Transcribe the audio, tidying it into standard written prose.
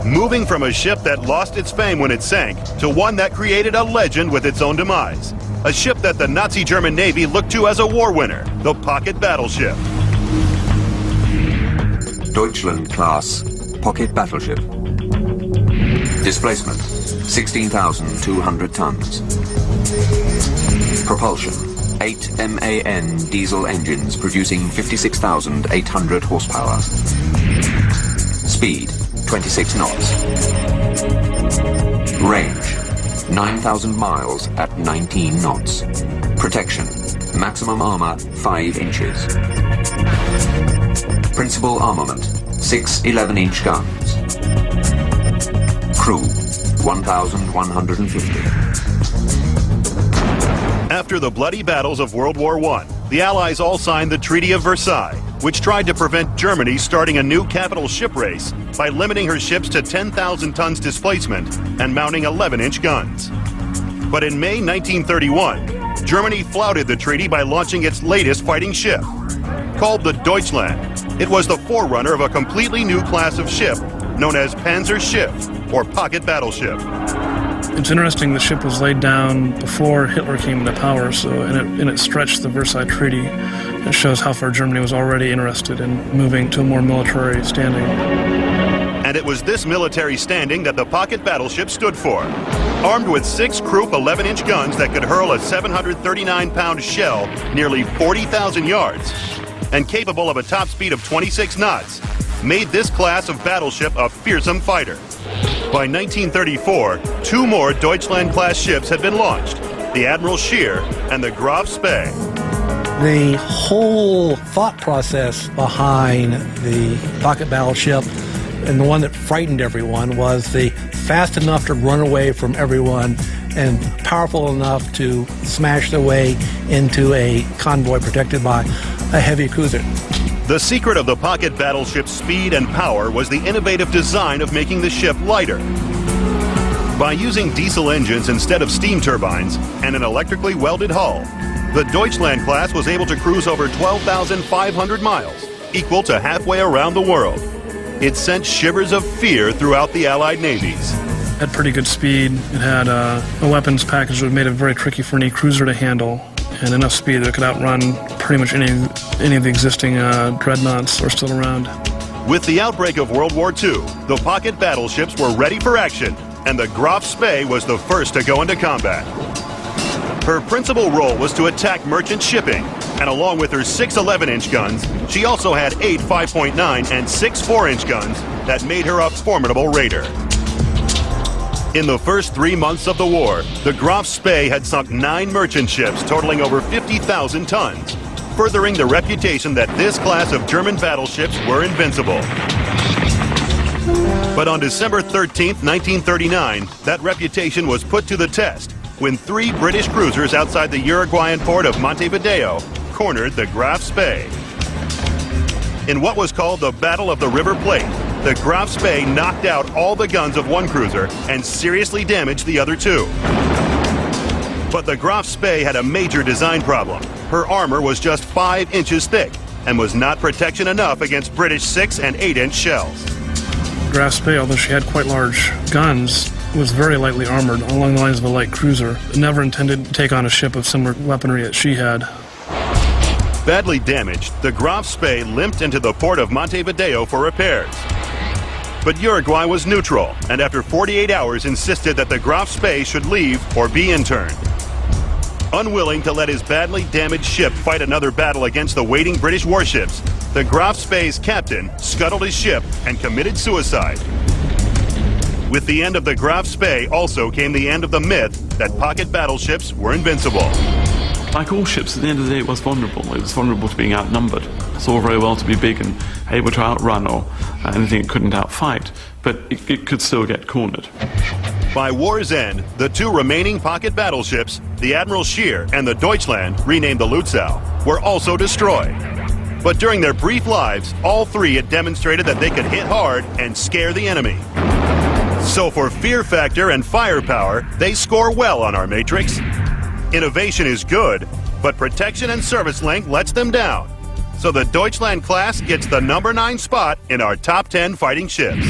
moving from a ship that lost its fame when it sank to one that created a legend with its own demise. A ship that the Nazi German Navy looked to as a war winner, the pocket battleship. Deutschland class pocket battleship. Displacement 16,200 tons. Propulsion 8 MAN diesel engines producing 56,800 horsepower. Speed 26 knots. Range 9,000 miles at 19 knots. Protection maximum armor 5 inches. Principal armament 6 11-inch guns. Crew 1,150. After the bloody battles of World War I, the Allies all signed the Treaty of Versailles, which tried to prevent Germany starting a new capital ship race by limiting her ships to 10,000 tons displacement and mounting 11-inch guns. But in May 1931, Germany flouted the treaty by launching its latest fighting ship. Called the Deutschland, it was the forerunner of a completely new class of ship known as Panzer Schiff, or pocket battleship. It's interesting the ship was laid down before Hitler came into power, and it stretched the Versailles Treaty. It shows how far Germany was already interested in moving to a more military standing. And it was this military standing that the pocket battleship stood for. Armed with 6 Krupp 11-inch guns that could hurl a 739-pound shell nearly 40,000 yards, and capable of a top speed of 26 knots, made this class of battleship a fearsome fighter. By 1934, 2 more Deutschland-class ships had been launched, the Admiral Scheer and the Graf Spee. The whole thought process behind the pocket battleship, and the one that frightened everyone, was the fast enough to run away from everyone and powerful enough to smash their way into a convoy protected by a heavy cruiser. The secret of the pocket battleship's speed and power was the innovative design of making the ship lighter. By using diesel engines instead of steam turbines and an electrically welded hull, the Deutschland class was able to cruise over 12,500 miles, equal to halfway around the world. It sent shivers of fear throughout the Allied navies. It had pretty good speed. It had a weapons package that made it very tricky for any cruiser to handle, and enough speed that it could outrun pretty much any of the existing dreadnoughts that are still around. With the outbreak of World War II, the pocket battleships were ready for action, and the Graf Spee was the first to go into combat. Her principal role was to attack merchant shipping, and along with her 6 11-inch guns, she also had 8 5.9 and 6 4-inch guns that made her a formidable raider. In the first 3 months of the war, the Graf Spee had sunk 9 merchant ships totaling over 50,000 tons, furthering the reputation that this class of German battleships were invincible. But on December 13, 1939, that reputation was put to the test when 3 British cruisers outside the Uruguayan port of Montevideo cornered the Graf Spee. In what was called the Battle of the River Plate, the Graf Spee knocked out all the guns of one cruiser and seriously damaged the other 2. But the Graf Spee had a major design problem. Her armor was just 5 inches thick and was not protection enough against British 6 and 8-inch shells. Graf Spee, although she had quite large guns, was very lightly armored, along the lines of a light cruiser. Never intended to take on a ship of similar weaponry that she had. Badly damaged, the Graf Spee limped into the port of Montevideo for repairs. But Uruguay was neutral, and after 48 hours insisted that the Graf Spee should leave or be interned. Unwilling to let his badly damaged ship fight another battle against the waiting British warships, the Graf Spee's captain scuttled his ship and committed suicide. With the end of the Graf Spee also came the end of the myth that pocket battleships were invincible. Like all ships, at the end of the day, it was vulnerable. It was vulnerable to being outnumbered. It's all very well to be big and able to outrun or anything it couldn't outfight, but it could still get cornered. By war's end, the 2 remaining pocket battleships, the Admiral Scheer and the Deutschland, renamed the Lutzow, were also destroyed. But during their brief lives, all 3 had demonstrated that they could hit hard and scare the enemy. So for fear factor and firepower, they score well on our matrix. Innovation is good, but protection and service length lets them down. So the Deutschland class gets the number 9 spot in our top 10 fighting ships.